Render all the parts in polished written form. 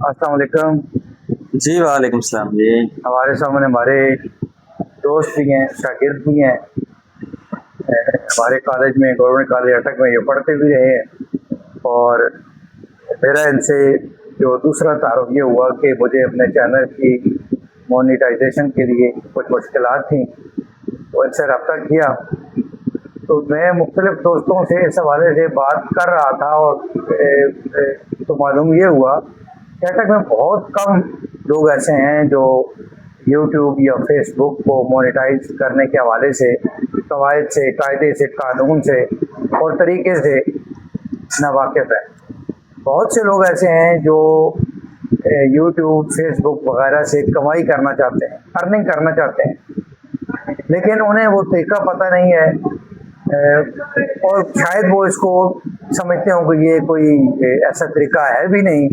अस्सलाम वालेकुम। जी वालेकुम सलाम जी। हमारे सामने हमारे दोस्त भी हैं, शागिर्द भी हैं। हमारे कॉलेज में, गवर्नमेंट कॉलेज अटक में, ये पढ़ते भी रहे हैं। और मेरा इनसे जो दूसरा तारुफ ये हुआ कि मुझे अपने चैनल की मोनेटाइजेशन के लिए कुछ मुश्किलात थी, तो इनसे रब्ता किया। तो मैं मुख्तलिफ दोस्तों से इस हवाले से बात कर रहा था, और तो मालूम ये हुआ कि अटक में बहुत कम लोग ऐसे हैं जो यूट्यूब या फेसबुक को मोनेटाइज करने के हवाले से कवायद से, कायदे से, कानून से और तरीके से नावाकिफ़ है। बहुत से लोग ऐसे हैं जो यूट्यूब, फेसबुक वगैरह से कमाई करना चाहते हैं, अर्निंग करना चाहते हैं, लेकिन उन्हें वो तरीका पता नहीं है। और शायद वो इसको समझते होंगे ये कोई ऐसा तरीका है भी नहीं।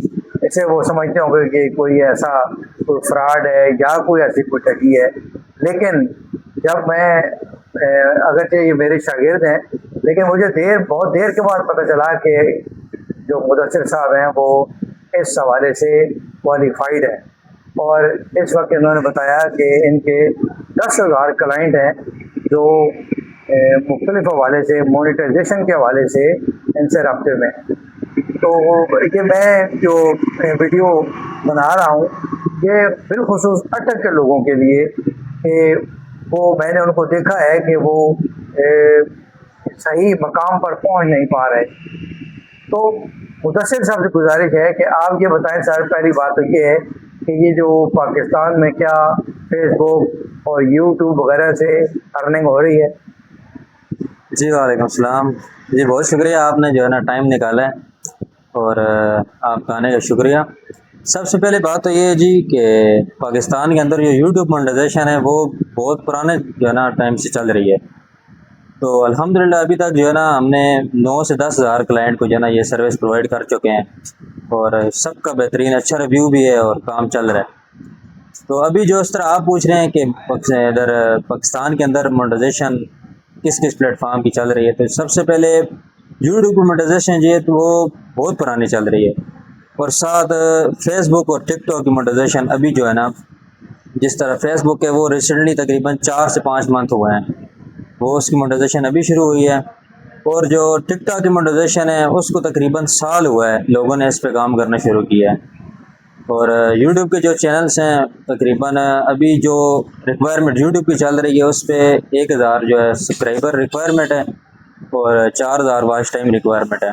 इसे वो समझते होंगे कि कोई ऐसा कोई फ्रॉड है या कोई ऐसी कोई ठगी है। लेकिन जब मैं अगरचे ये मेरे शागिर्द हैं, लेकिन मुझे बहुत देर के बाद पता चला कि जो मुदस्सिर साहब हैं वो इस हवाले से क्वालिफाइड हैं। और इस वक्त इन्होंने बताया कि इनके 10,000 क्लाइंट हैं जो मुख्तलिफ हवाले से, मोनेटाइजेशन के हवाले से इनसे रब्ते में। तो ये मैं जो वीडियो बना रहा हूँ ये बिलखुसूस अटक के लोगों के लिए कि वो, मैंने उनको देखा है कि वो सही मकाम पर पहुँच नहीं पा रहे। तो मुदस्सिर साहब से गुजारिश है कि आप ये बताएं सर, पहली बात तो ये है कि ये जो पाकिस्तान में क्या फेसबुक और यूट्यूब वगैरह से अर्निंग हो रही है? जी वालेकुम सलाम जी, बहुत शुक्रिया आपने जो है ना टाइम निकाला है, और आपका आने का शुक्रिया। सबसे पहले बात तो ये है जी कि पाकिस्तान के अंदर जो यूट्यूब मोनेटाइजेशन है वो बहुत पुराने जो है ना टाइम से चल रही है। तो अल्हम्दुलिल्लाह अभी तक जो है ना हमने 9 से 10,000 क्लाइंट को जो है ना ये सर्विस प्रोवाइड कर चुके हैं, और सबका बेहतरीन अच्छा रिव्यू भी है और काम चल रहा है। तो अभी जो इस तरह आप पूछ रहे हैं कि इधर पाकिस्तान के अंदर मोनेटाइजेशन किस किस प्लेटफॉर्म की चल रही है, तो सबसे पहले यूट्यूब की मोनेटाइजेशन जो है तो वो बहुत पुरानी चल रही है। और साथ फेसबुक और टिकटॉक की मोनेटाइजेशन अभी जो है ना, जिस तरह फेसबुक है वो रिसेंटली तकरीबन 4 से 5 मंथ हुए हैं, वो उसकी मोनेटाइजेशन अभी शुरू हुई है। और जो टिकटॉक की मोनेटाइजेशन है उसको तकरीबन साल हुआ है लोगों ने इस पर काम करना शुरू किया है। और यूट्यूब के जो चैनल्स हैं तकरीबन अभी जो रिक्वायरमेंट यूट्यूब की चल रही है उस पर 1,000 जो है सब्सक्राइबर रिक्वायरमेंट है और 4,000 वॉच टाइम रिक्वायरमेंट है।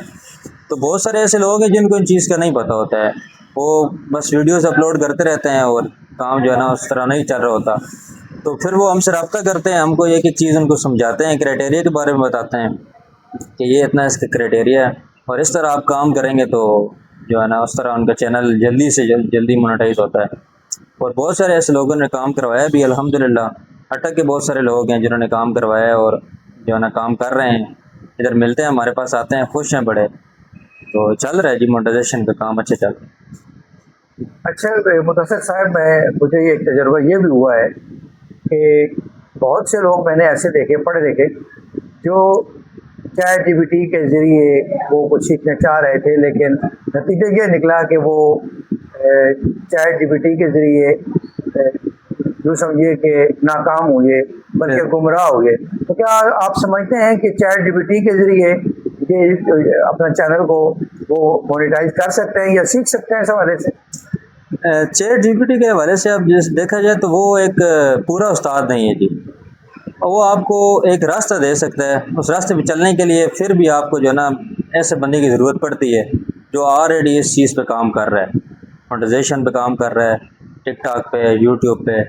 तो बहुत सारे ऐसे लोग हैं जिनको इन चीज़ का नहीं पता होता है, वो बस वीडियोस अपलोड करते रहते हैं और काम जो है ना उस तरह नहीं चल रहा होता। तो फिर वो हमसे रब्ता करते हैं, हमको एक एक चीज़ उनको समझाते हैं, क्राइटेरिया के बारे में बताते हैं कि ये इतना इसका क्राइटेरिया है और इस तरह आप काम करेंगे तो जो है ना उस तरह उनका चैनल जल्दी से जल्दी मोनेटाइज होता है। और बहुत सारे ऐसे लोगों ने काम करवाया भी अल्हम्दुलिल्लाह। अटक के बहुत सारे लोग हैं जिन्होंने काम करवाया है और जो है ना काम कर रहे हैं, इधर मिलते हैं, हमारे पास आते हैं, खुश हैं बड़े। तो चल रहा है जी, मोनेटाइजेशन का काम अच्छे चल रहा है। अच्छा मुदस्सिर साहब, मुझे ये एक तजुर्बा ये भी हुआ है कि बहुत से लोग मैंने ऐसे देखे, पढ़े देखे, जो ChatGPT के ज़रिए वो कुछ सीखना चाह रहे थे, लेकिन नतीजा ये निकला कि वो ChatGPT के ज़रिए यूँ समझिए कि नाकाम हुए, बल्कि गुमराह हुए। तो क्या आप समझते हैं कि ChatGPT के ज़रिए ये अपना चैनल को वो मोनेटाइज कर सकते हैं या सीख सकते हैं इस हवाले से? चैट जीपीटी के हवाले से अब जैसे देखा जाए तो वो एक पूरा उस्ताद नहीं है जी, और वो आपको एक रास्ता दे सकता है। उस रास्ते पे चलने के लिए फिर भी आपको जो है ना ऐसे बंदे की ज़रूरत पड़ती है जो ऑलरेडी इस चीज़ पे काम कर रहा है, मोनेटाइजेशन पे काम कर रहा है, टिकटॉक पे, यूट्यूब पे।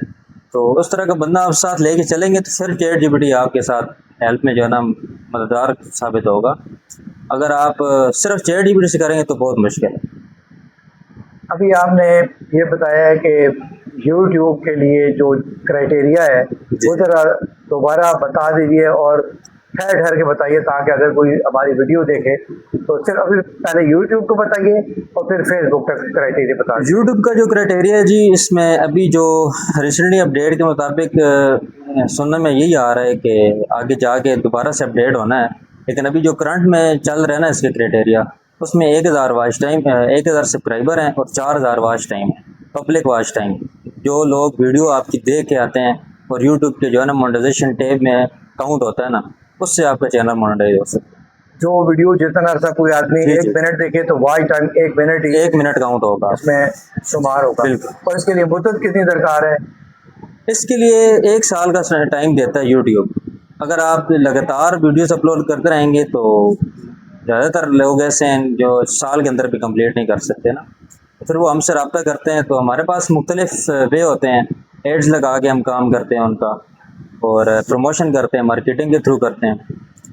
तो उस तरह का बंदा आप साथ लेके चलेंगे तो फिर चैट जीपीटी आपके साथ हेल्प में जो है ना मददगार साबित होगा। अगर आप सिर्फ चैट जीपीटी से करेंगे तो बहुत मुश्किल है। अभी आपने ये बताया है कि यूट्यूब के लिए जो क्राइटेरिया है वो ज़रा दोबारा बता दीजिए और ठहर ठहर के बताइए, ताकि अगर कोई हमारी वीडियो देखे तो सिर्फ अभी पहले यूट्यूब को बताइए और फिर फेसबुक का क्राइटेरिया बता दीजिए। यूट्यूब का जो क्राइटेरिया है जी, इसमें अभी जो रिसेंटली अपडेट के मुताबिक सुनने में यही आ रहा है कि आगे जाके दोबारा से अपडेट होना है, लेकिन अभी जो करंट में चल रहा है ना इसके क्राइटेरिया, उसमें 1000 वॉच टाइम 1000 सब्सक्राइबर हैं और 4000 वॉच टाइम है, पब्लिक वॉच टाइम। जो लोग वीडियो आपकी देख के आते हैं और यूट्यूब के जो है ना मोनेटाइजेशन टैब में काउंट होता है ना, उससे आपका चैनल मोनेटाइज हो सकता है। जो वीडियो जितना अर्सा कोई आदमी जी, 1 जी। मिनट देखे तो वॉच टाइम 1 मिनट ही 1 मिनट काउंट होगा इसमें शुमार होगा। बिल्कुल। और इसके लिए मुद्दत कितनी दरकार है? इसके लिए 1 साल का टाइम देता है यूट्यूब। अगर आप लगातार वीडियोस अपलोड करते रहेंगे तो ज़्यादातर लोग ऐसे हैं जो साल के अंदर भी कंप्लीट नहीं कर सकते ना, तो फिर वो हमसे रब्ता करते हैं। तो हमारे पास मुख्तलिफ वे होते हैं, एड्स लगा के हम काम करते हैं उनका, और प्रमोशन करते हैं, मार्केटिंग के थ्रू करते हैं,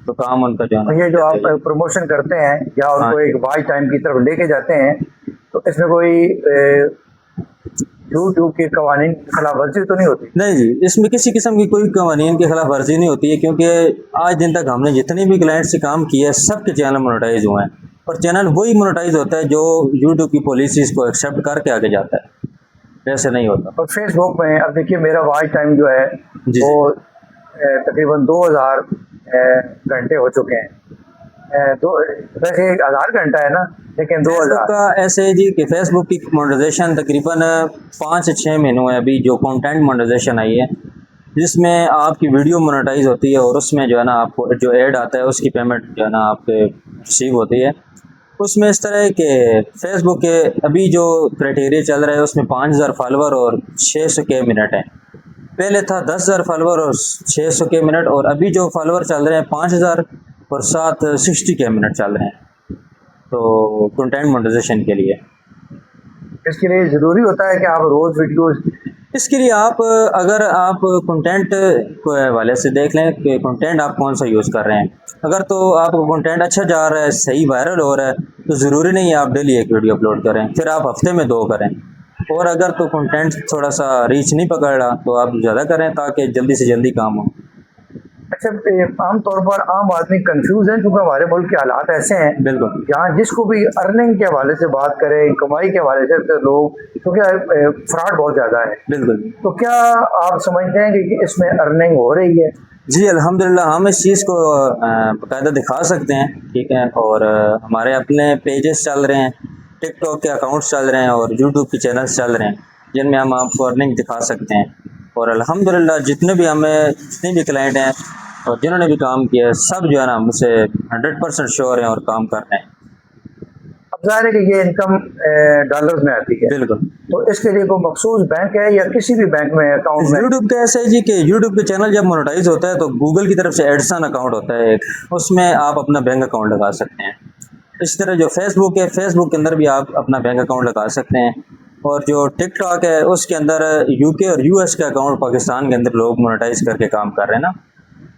तो काम उनका जो है और ना ये जो आप रहता है। प्रमोशन करते हैं या हाँ उनको एक वॉच टाइम की तरफ लेके जाते हैं, तो इसमें कोई यूट्यूब के कवानीन की खिलाफ वर्जी तो नहीं होती? नहीं जी, इसमें किसी किस्म की कोई कवानीन की खिलाफ वर्जी नहीं होती है, क्योंकि आज दिन तक हमने जितने भी क्लाइंट से काम किया है सबके चैनल मोनेटाइज हुए हैं, और चैनल वही मोनेटाइज होता है जो यूट्यूब की पॉलिसीज को एक्सेप्ट करके आगे जाता है, वैसे नहीं होता। और फेसबुक में अब देखिए मेरा वॉच टाइम जो है जी, वो तकरीबन 2000 घंटे हो चुके हैं। दो वैसे 1000 घंटा है ना, लेकिन फेसबुक 2000। का ऐसे है जी कि फेसबुक की मोनेटाइजेशन तकरीबन 5 से 6 महीनों है अभी जो कंटेंट मोनेटाइजेशन आई है, जिसमें आपकी वीडियो मोनेटाइज होती है और उसमें जो है ना आपको जो ऐड आता है उसकी पेमेंट जो है ना आपके रिसीव होती है। उसमें इस तरह है कि फेसबुक के अभी जो क्राइटेरिया चल रहा है उसमें 5000 फॉलोवर और 600 के मिनट है। पहले था 10,000 फॉलोवर और 600 के मिनट, और अभी जो फॉलोवर चल रहे हैं 5000 और साथ 60 के मिनट चल रहे हैं, तो कंटेंट मोनेटाइजेशन के लिए। इसके लिए ज़रूरी होता है कि आप रोज़ वीडियोस इसके लिए आप अगर आप कंटेंट के हवाले से देख लें कि कंटेंट आप कौन सा यूज़ कर रहे हैं। अगर तो आपका कंटेंट अच्छा जा रहा है, सही वायरल हो रहा है, तो ज़रूरी नहीं है आप डेली एक वीडियो अपलोड करें, फिर आप हफ्ते में 2 करें। और अगर तो कंटेंट थोड़ा सा रीच नहीं पकड़ रहा तो आप ज़्यादा करें ताकि जल्दी से जल्दी काम हो। अच्छा, आम तौर पर आम आदमी कंफ्यूज है क्योंकि हमारे मुल्क के हालात ऐसे हैं बिल्कुल यहाँ जिसको भी अर्निंग के हवाले से बात करें, कमाई के हवाले से, तो लोग क्योंकि फ्रॉड बहुत ज़्यादा है। बिल्कुल। तो क्या आप समझते हैं कि इसमें अर्निंग हो रही है? जी अल्हम्दुलिल्लाह हम इस चीज़ को बाकायदा दिखा सकते हैं, ठीक है। और हमारे अपने पेजेस चल रहे हैं, टिकटॉक के अकाउंट्स चल रहे हैं और यूट्यूब के चैनल्स चल रहे हैं जिनमें हम आपको अर्निंग दिखा सकते हैं। और अल्हम्दुलिल्लाह जितने भी क्लाइंट हैं और जिन्होंने भी काम किया है सब जो है ना मुझसे 100% श्योर हैं और काम कर रहे हैं। अब ज़ाहिर है कि ये इनकम डॉलर्स में आती है, बिल्कुल। तो इसके लिए कोई मखसूस बैंक है या किसी भी बैंक में अकाउंट में? यूट्यूब का ऐसा है जी कि यूट्यूब के चैनल जब मोनेटाइज होता है तो गूगल की तरफ से एडसन अकाउंट होता है एक, उसमें आप अपना बैंक अकाउंट लगा सकते हैं। इस तरह जो फेसबुक है, फेसबुक के अंदर भी आप अपना बैंक अकाउंट लगा सकते हैं। और जो टिकटॉक है उसके अंदर यूके और यूएस के अकाउंट पाकिस्तान के अंदर लोग मोनेटाइज करके काम कर रहे हैं ना,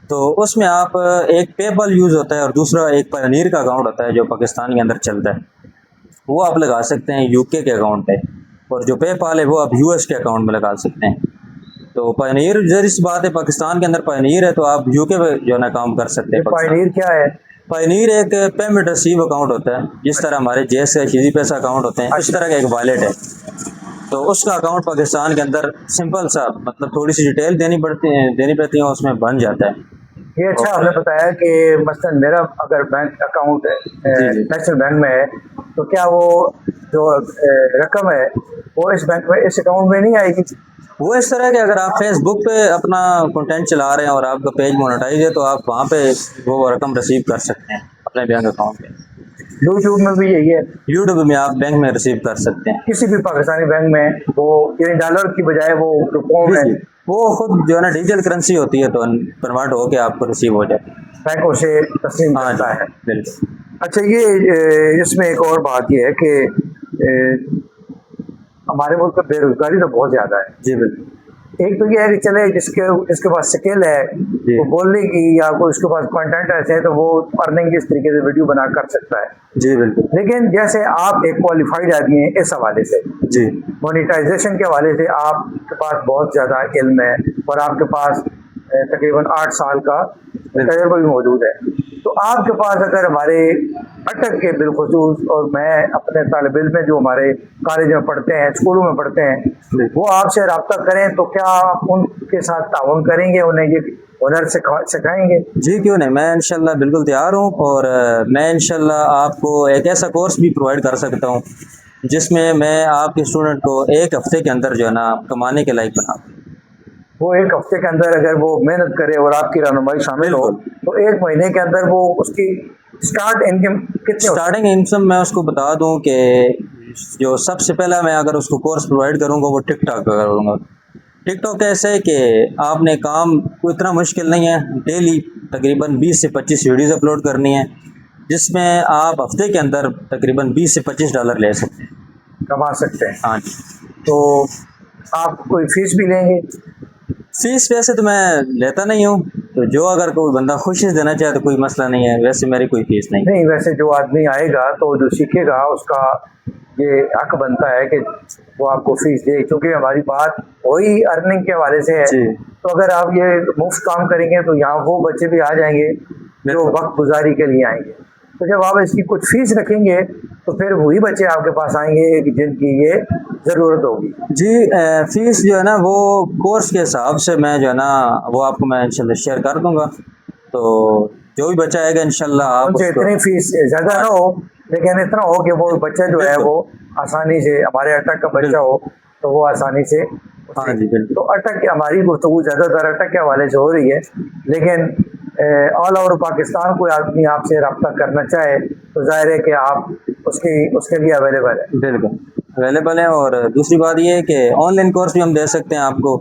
तो उसमें आप एक पेपल यूज़ होता है और दूसरा एक पायनीर का अकाउंट होता है जो पाकिस्तान के अंदर चलता है, वो आप लगा सकते हैं यूके के अकाउंट पे, और जो पेपाल है वो आप यूएस के अकाउंट में लगा सकते हैं। तो पायनीर जरिए सी बात है, पाकिस्तान के अंदर पायनीर है तो आप यूके पे जो है ना काम कर सकते हैं। पायनीर क्या है? पायनीर एक पेमेंट रिसीव अकाउंट होता है, जिस तरह हमारे जेस का ईजी पैसा अकाउंट होते हैं, इस तरह का एक वॉलेट है। तो उसका अकाउंट पाकिस्तान के अंदर सिंपल सा, मतलब थोड़ी सी डिटेल देनी पड़ती है उसमें बन जाता है। ये अच्छा आपने बताया कि मसलन मेरा अगर बैंक अकाउंट नेशनल बैंक में है, तो क्या वो जो रकम है वो इस बैंक में, इस अकाउंट में नहीं आएगी? वो इस तरह के अगर आप फेसबुक पे अपना कंटेंट चला रहे हैं और आपका पेज मोनेटाइज है तो आप वहाँ पे वो रकम रिसीव कर सकते हैं अपने बैंक अकाउंट पे। यूट्यूब में भी यही है? यूट्यूब में आप बैंक में रिसीव कर सकते हैं, किसी भी पाकिस्तानी बैंक में वो डॉलर की बजाय वो रुपयों में, वो खुद जो है ना डिजिटल करेंसी होती है तो कन्वर्ट होके आपको रिसीव हो जाए, बैंकों से तस्लीम करता है। बिल्कुल। अच्छा, ये इसमें एक और बात ये है कि हमारे मुल्क में बेरोजगारी तो बहुत ज़्यादा है। जी बिल्कुल। एक तो ये है कि चले जिसके पास स्किल है वो बोलने की, या कोई उसके पास कंटेंट ऐसे है तो वो अर्निंग इस तरीके से वीडियो बना कर सकता है। जी बिल्कुल। लेकिन जैसे आप एक क्वालिफाइड आदमी हैं इस हवाले से, जी मोनेटाइजेशन के हवाले से आपके पास बहुत ज़्यादा इल्म है और आपके पास तकरीबन 8 साल का तजुर्बा भी मौजूद है, तो आपके पास अगर हमारे अटक के बिलखुसूस, और मैं अपने तालिब इल्म में जो हमारे कॉलेज में पढ़ते हैं, स्कूलों में पढ़ते हैं, वो आपसे रब्ता करें तो क्या आप उनके साथ ताउन करेंगे, उन्हें ये हुनर सिखाएंगे? जी क्यों नहीं, मैं इंशाल्लाह बिल्कुल तैयार हूँ। और मैं इंशाल्लाह आपको एक ऐसा कोर्स भी प्रोवाइड कर सकता हूँ जिसमें मैं आपके स्टूडेंट को एक हफ्ते के अंदर जो है ना कमाने के लायक बना दूँ। वो एक हफ्ते के अंदर अगर वो मेहनत करे और आपकी रहनुमाई शामिल हो बिल्कुल। तो एक महीने के अंदर वो उसकी स्टार्ट इनकम कितनी हो? स्टार्टिंग इनकम मैं उसको बता दूं कि जो सबसे पहला मैं अगर उसको कोर्स प्रोवाइड करूंगा वो टिकटॉक का करूंगा। टिकटॉक ऐसे है कि आपने काम कोई इतना मुश्किल नहीं है, डेली तकरीबन 20 से 25 वीडियोस अपलोड करनी है जिसमें आप हफ्ते के अंदर तकरीबन 20 से 25 डॉलर ले सकते हैं। कमा सकते हैं? हाँ जी। तो आप कोई फीस भी लेंगे? फीस वैसे तो मैं लेता नहीं हूँ, तो जो अगर कोई बंदा खुशी से देना चाहे तो कोई मसला नहीं है, वैसे मेरी कोई फीस नहीं। नहीं, वैसे जो आदमी आएगा तो जो सीखेगा उसका ये हक बनता है कि वो आपको फीस दे, क्योंकि हमारी बात वही अर्निंग के हवाले से है। जी तो अगर आप ये मुफ्त काम करेंगे तो यहाँ वो बच्चे भी आ जाएंगे जो वक्त गुजारी के लिए आएंगे। तो जब आप इसकी कुछ फीस रखेंगे तो फिर वही बच्चे आपके पास आएंगे जिनकी ये ज़रूरत होगी। जी फीस जो है ना वो कोर्स के हिसाब से मैं जो है ना वो आपको मैं इंशाल्लाह शेयर कर दूंगा। तो जो भी बच्चा आएगा इंशाल्लाह आप उनसे उसको। इतनी फीस ज़्यादा ना हो, लेकिन इतना हो कि वो बच्चा जो है वो आसानी से, हमारे अटक का बच्चा हो तो वो आसानी से हाँ जी बिल्कुल। तो अटक के हमारी गुफ्तगू ज़्यादातर अटक के हवाले से हो रही है, लेकिन ऑल ओवर पाकिस्तान कोई आदमी आपसे रब्ता करना चाहे तो जाहिर है कि आप उसके लिए अवेलेबल है। बिल्कुल अवेलेबल है। और दूसरी बात ये है कि ऑनलाइन कोर्स भी हम दे सकते हैं आपको,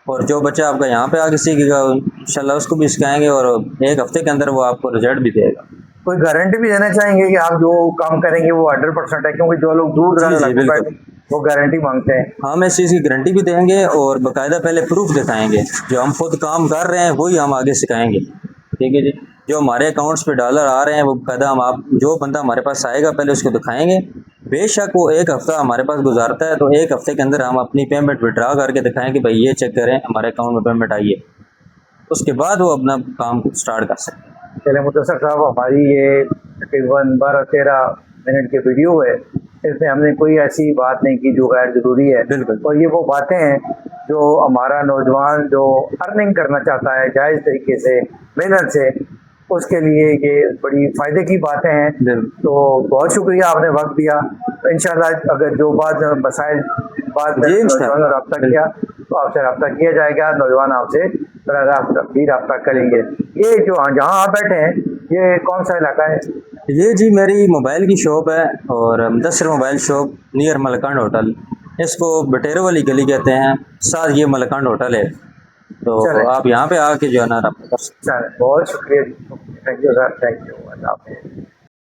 और जो बच्चा आपका यहाँ पे आके सीखेगा इंशाल्लाह उसको भी सिखाएंगे और एक हफ्ते के अंदर वो आपको रिजल्ट भी देगा। कोई गारंटी भी देना चाहेंगे कि आप जो काम करेंगे वो 100% है? क्योंकि जो लोग दूर दराज जी इलाकों बिल्कुल। में वो गारंटी मांगते हैं। हम इस चीज़ की गारंटी भी देंगे और बाकायदा पहले प्रूफ दिखाएंगे, जो हम खुद काम कर रहे हैं वही हम आगे सिखाएंगे। ठीक है जी। जो हमारे अकाउंट्स पे डॉलर आ रहे हैं वो बाकायदा हम आप जो बंदा हमारे पास आएगा पहले उसको दिखाएंगे। बेशक वो एक हफ्ता हमारे पास गुजारता है तो एक हफ्ते के अंदर हम अपनी पेमेंट विड्रा करके दिखाएं कि भाई ये चेक करें हमारे अकाउंट में पेमेंट आई है, उसके बाद वो अपना काम स्टार्ट कर सकते हैं। चले मुदस्सर साहब, हमारी ये तकरीबन 12-13 मिनट की वीडियो है, इसमें हमने कोई ऐसी बात नहीं की जो गैर ज़रूरी है। बिल्कुल। और ये वो बातें हैं जो हमारा नौजवान जो अर्निंग करना चाहता है जायज़ तरीके से, मेहनत से, उसके लिए ये बड़ी फ़ायदे की बातें हैं। बिल्कुल। तो बहुत शुक्रिया आपने वक्त दिया। तो इंशाल्लाह अगर जो बात मसाइल जी, नौजवान रब्ता किया तो आपसे रब्ता किया जाएगा, नौजवान आपसे भी रब्ता करेंगे। ये जो जहाँ आप बैठे हैं ये कौन सा इलाका है? ये जी मेरी मोबाइल की शॉप है और Mudassir mobile shop near Malakand hotel, इसको बटेरो वाली गली कहते हैं, साथ ये मलकांड होटल है। तो चलें। आप यहाँ पे आके जो है ना रब्ता कर सकते हैं। चलें, बहुत शुक्रिया। Thank you sir, thank you. अल्लाह हाफ़िज़।